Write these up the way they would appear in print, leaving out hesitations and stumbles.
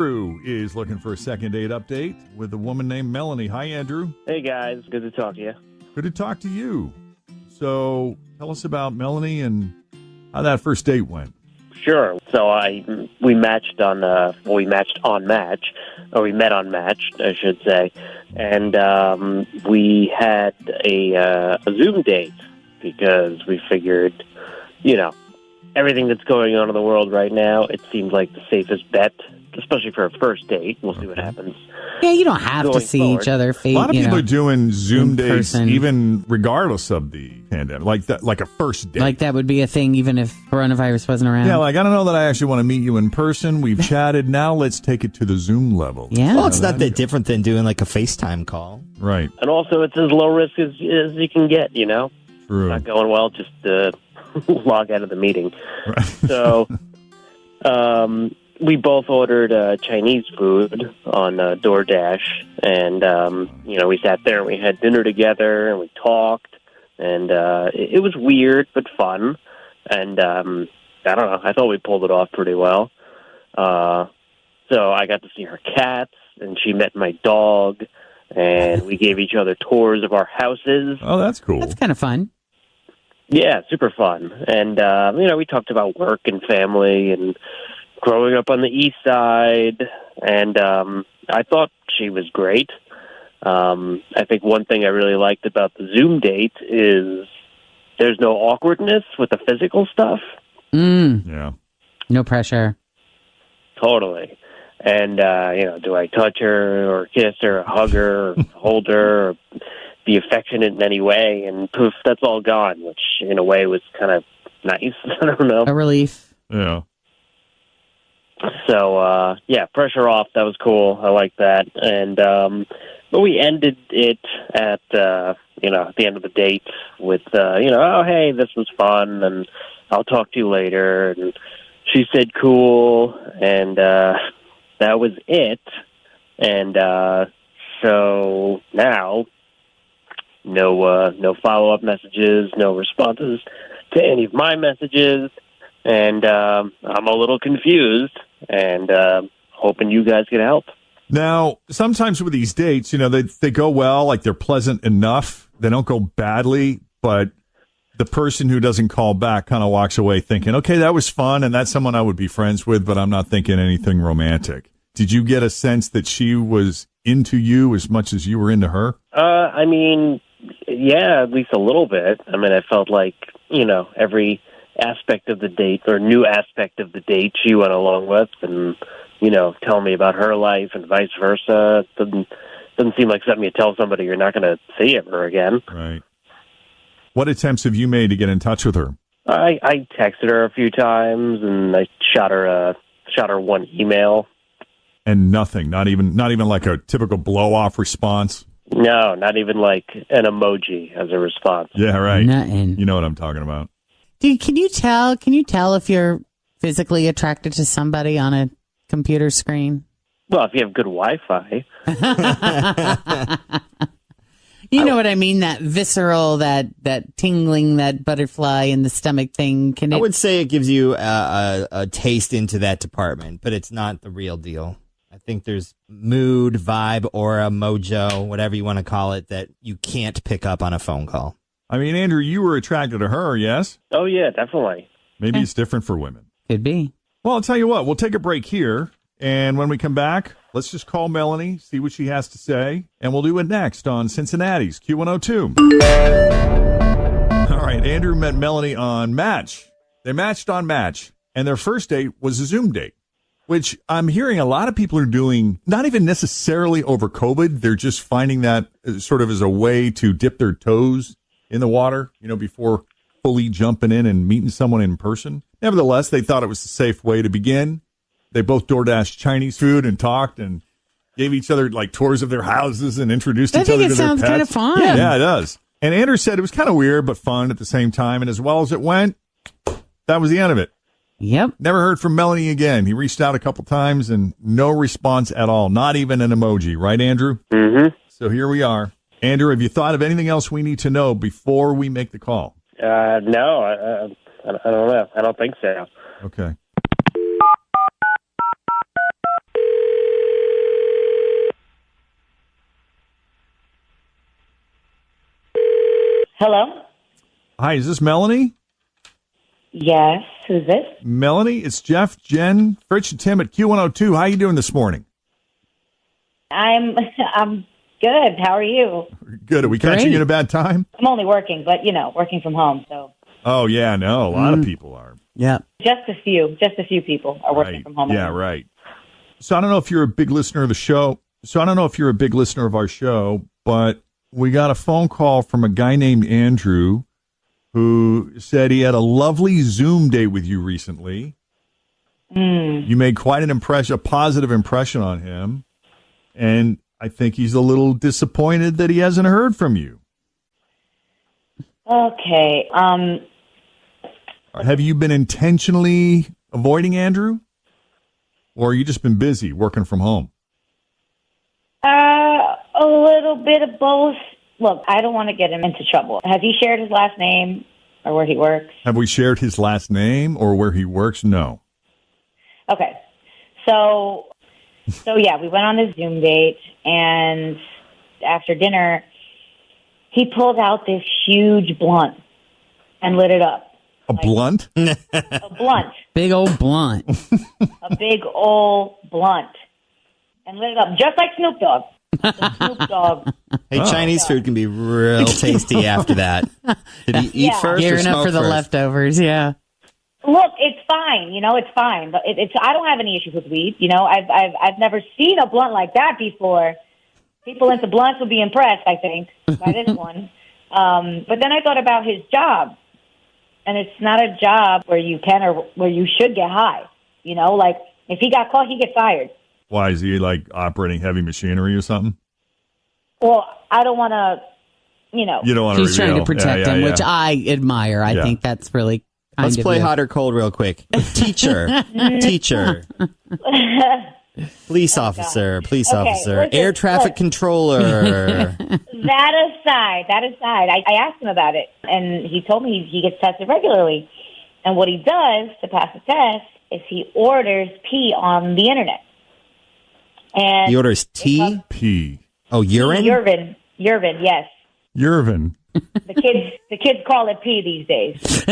Andrew is looking for a second date update with a woman named Melanie. Hi, Andrew. Hey, guys. Good to talk to you. Good to talk to you. So tell us about Melanie and how that first date went. Sure. So we matched on Match, or we met on Match, I should say, and we had a Zoom date because we figured, everything that's going on in the world right now, it seemed like the safest bet, especially for a first date. We'll see what happens. Yeah, you don't have to see forward. each other. A lot of people are doing Zoom dates, person. even regardless of the pandemic, like a first date. Like that would be a thing even if coronavirus wasn't around. Yeah, I don't know that I actually want to meet you in person. We've chatted. Now let's take it to the Zoom level. Yeah. Well, it's not that different than doing like a FaceTime call. Right. And also, it's as low risk as you can get, True. Not going well, just log out of the meeting. Right. So, we both ordered Chinese food on DoorDash, and we sat there and we had dinner together and we talked, and it was weird but fun, and I don't know, I thought we pulled it off pretty well. So I got to see her cats, and she met my dog, and we gave each other tours of our houses. Oh, that's cool. That's kind of fun. Yeah, super fun. And, we talked about work and family and growing up on the East Side. And I thought she was great. I think one thing I really liked about the Zoom date is there's no awkwardness with the physical stuff. Yeah. No pressure. Totally. And, do I touch her or kiss her or hug her or hold her or be affectionate in any way? And poof, that's all gone, which in a way was kind of nice. I don't know. A relief. Yeah. So, pressure off. That was cool. I like that. And, but we ended it at the end of the date with, oh, hey, this was fun and I'll talk to you later. And she said, cool. And, that was it. And, so now, no follow-up messages, no responses to any of my messages, and I'm a little confused, and hoping you guys can help. Now, sometimes with these dates, they go well, like they're pleasant enough. They don't go badly, but the person who doesn't call back kind of walks away thinking, okay, that was fun, and that's someone I would be friends with, but I'm not thinking anything romantic. Did you get a sense that she was into you as much as you were into her? Yeah, at least a little bit. I felt like, every aspect of the date or new aspect of the date she went along with and, tell me about her life and vice versa. It doesn't seem like something you tell somebody you're not going to see ever again. Right. What attempts have you made to get in touch with her? I texted her a few times and I shot her one email. And nothing, not even like a typical blow-off response? No, not even like an emoji as a response. Yeah, right. Nothing. You know what I'm talking about. Dude, can you tell if you're physically attracted to somebody on a computer screen? Well, if you have good Wi-Fi. You know what I mean? That visceral, that tingling, that butterfly in the stomach thing. I would say it gives you a taste into that department, but it's not the real deal. I think there's mood, vibe, aura, mojo, whatever you want to call it, that you can't pick up on a phone call. Andrew, you were attracted to her, yes? Oh, yeah, definitely. Maybe it's different for women. Could be. Well, I'll tell you what. We'll take a break here, and when we come back, let's just call Melanie, see what she has to say, and we'll do it next on Cincinnati's Q102. All right, Andrew met Melanie on Match. They matched on Match, and their first date was a Zoom date, which I'm hearing a lot of people are doing, not even necessarily over COVID. They're just finding that sort of as a way to dip their toes in the water, before fully jumping in and meeting someone in person. Nevertheless, they thought it was a safe way to begin. They both DoorDashed Chinese food and talked and gave each other like tours of their houses and introduced each other to their pets. I think it sounds kind of fun. Yeah, it does. And Andrew said it was kind of weird but fun at the same time. And as well as it went, that was the end of it. Yep. Never heard from Melanie again. He reached out a couple times and no response at all. Not even an emoji. Right, Andrew? Mm-hmm. So here we are. Andrew, have you thought of anything else we need to know before we make the call? No, I don't know. I don't think so. Okay. Hello? Hi, is this Melanie? Yes. Who's this? Melanie, it's Jeff, Jen, Fritz, and Tim at Q102. How you doing this morning? I'm good. How are you? Good. Are we catching you at a bad time? I'm only working, but, working from home, so. Oh, yeah, no. A lot of people are. Yeah. Just a few people are working from home. Yeah, right. So I don't know if you're a big listener of the show. So I don't know if you're a big listener of our show, but we got a phone call from a guy named Andrew who said he had a lovely Zoom day with you recently. You made quite an impression, a positive impression on him. And I think he's a little disappointed that he hasn't heard from you. Okay. Have you been intentionally avoiding Andrew? Or you just been busy working from home? A little bit of both. Look, I don't want to get him into trouble. Has he shared his last name or where he works? Have we shared his last name or where he works? No. Okay. So yeah, we went on this Zoom date, and after dinner, he pulled out this huge blunt and lit it up. A blunt? A blunt. Big old blunt. A big old blunt. And lit it up, just like Snoop Dogg. The Snoop Dogg. Hey, Chinese food can be real tasty after that. Did he eat first or Gearing smoke up for the first? leftovers, yeah. Look, it's fine. It's fine. But it's I don't have any issues with weed. I've never seen a blunt like that before. People into blunts would be impressed, I think, by this one. But then I thought about his job, and it's not a job where you can or where you should get high. Like if he got caught, he gets fired. Why, is he like operating heavy machinery or something? Well, I don't want to. You don't want to She's trying to protect him, which I admire. I think that's really kind Let's of play you. hot or cold real quick. Teacher. Police officer. Listen, Air traffic controller. That aside, I asked him about it, and he told me he gets tested regularly. And what he does to pass the test is he orders pee on the internet. And He orders tea? P. Oh, urine? Urine, yes. Yervin. The kids call it pee these days.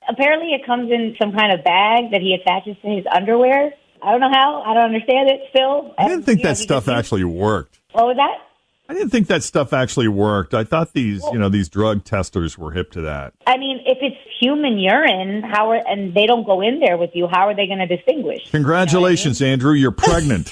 Apparently, it comes in some kind of bag that he attaches to his underwear. I don't know how. I don't understand it still. I didn't think that stuff actually worked. What was that? I didn't think that stuff actually worked. I thought these drug testers were hip to that. I mean, if it's human urine, and they don't go in there with you, how are they going to distinguish? Congratulations, Andrew. You're pregnant.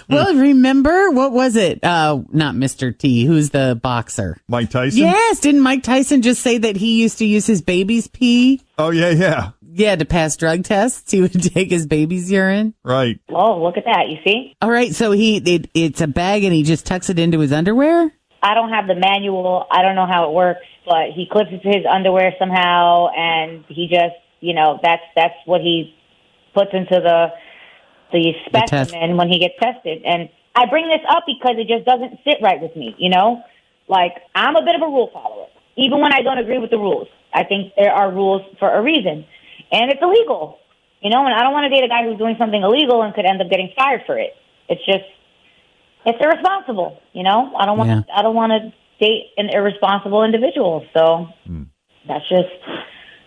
Well, remember, what was it? Not Mr. T. Who's the boxer? Mike Tyson? Yes. Didn't Mike Tyson just say that he used to use his baby's pee? Oh, yeah. Yeah, to pass drug tests. He would take his baby's urine. Right. Oh, look at that. You see? All right. So it's a bag and he just tucks it into his underwear? I don't have the manual. I don't know how it works, but he clips it to his underwear somehow, and he just, that's what he puts into the specimen when he gets tested. And I bring this up because it just doesn't sit right with me, Like, I'm a bit of a rule follower, even when I don't agree with the rules. I think there are rules for a reason, and it's illegal, and I don't want to date a guy who's doing something illegal and could end up getting fired for it. It's irresponsible, I don't want to date an irresponsible individual. So that's just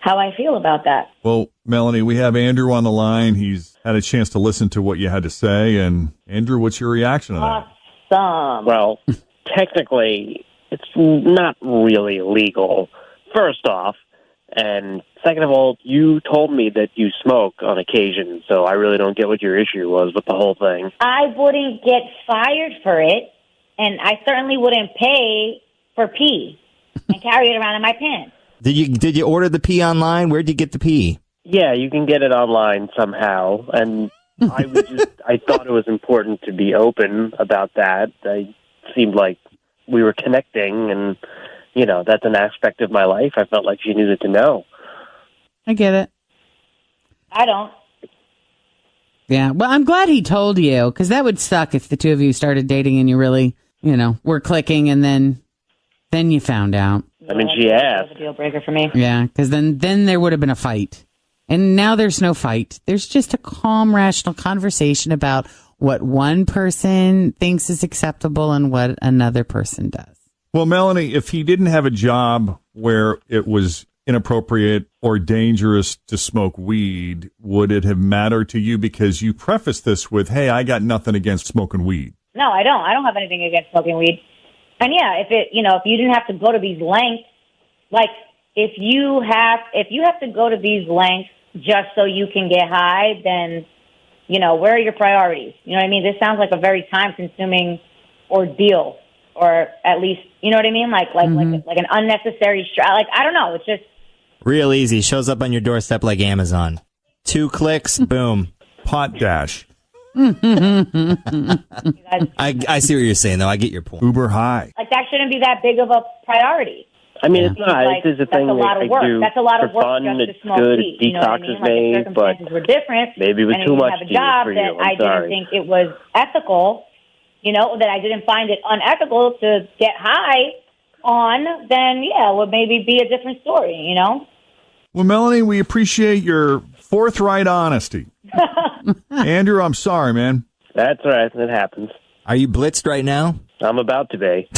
how I feel about that. Well, Melanie, we have Andrew on the line. He's had a chance to listen to what you had to say. And Andrew, what's your reaction to that? Awesome. Well, technically, it's not really legal, first off. And second of all, you told me that you smoke on occasion, so I really don't get what your issue was with the whole thing. I wouldn't get fired for it, and I certainly wouldn't pay for pee and carry it around in my pants. Did you order the pee online? Where'd you get the pee? Yeah, you can get it online somehow, and I thought it was important to be open about that. It seemed like we were connecting, and that's an aspect of my life I felt like she needed to know. I get it. I don't. Yeah. Well, I'm glad he told you, because that would suck if the two of you started dating and you really, were clicking and then you found out. I mean, she asked. That's a deal breaker for me. Yeah, because then there would have been a fight. And now there's no fight. There's just a calm, rational conversation about what one person thinks is acceptable and what another person does. Well, Melanie, if he didn't have a job where it was inappropriate or dangerous to smoke weed, would it have mattered to you? Because you prefaced this with, hey, I got nothing against smoking weed. No, I don't. I don't have anything against smoking weed. And yeah, if you didn't have to go to these lengths, like if you have to go to these lengths just so you can get high, then, where are your priorities? You know what I mean? This sounds like a very time-consuming ordeal, or at least, you know what I mean? Like an unnecessary Like, I don't know. It's just real easy. Shows up on your doorstep like Amazon. 2 clicks, boom. Pot dash. I see what you're saying, though. I get your point. Uber high. Like, that shouldn't be that big of a priority. I mean, it's not. Like, This is a thing that's a lot of work. I do That's a lot of for work fun. just It's to smoke good. weed. It You know what I mean? detoxes Like, me, the but circumstances were different. maybe it was and too if much you have a to do job for you. that I'm I sorry. didn't think it was ethical, that I didn't find it unethical to get high on, then yeah, it would maybe be a different story, Well, Melanie, we appreciate your forthright honesty. Andrew, I'm sorry, man. That's right. It happens. Are you blitzed right now? I'm about to be.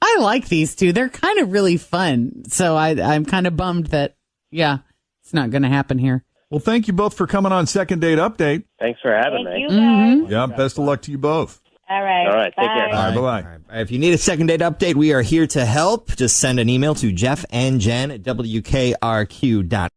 I like these two. They're kind of really fun. So I'm kind of bummed that, it's not going to happen here. Well, thank you both for coming on Second Date Update. Thanks for having Thank me. you, guys. Yeah, best of luck to you both. All right. All right, take care. Bye. All right, bye-bye. All right. If you need a second date update, we are here to help. Just send an email to Jeff and Jen at WKRQ.com.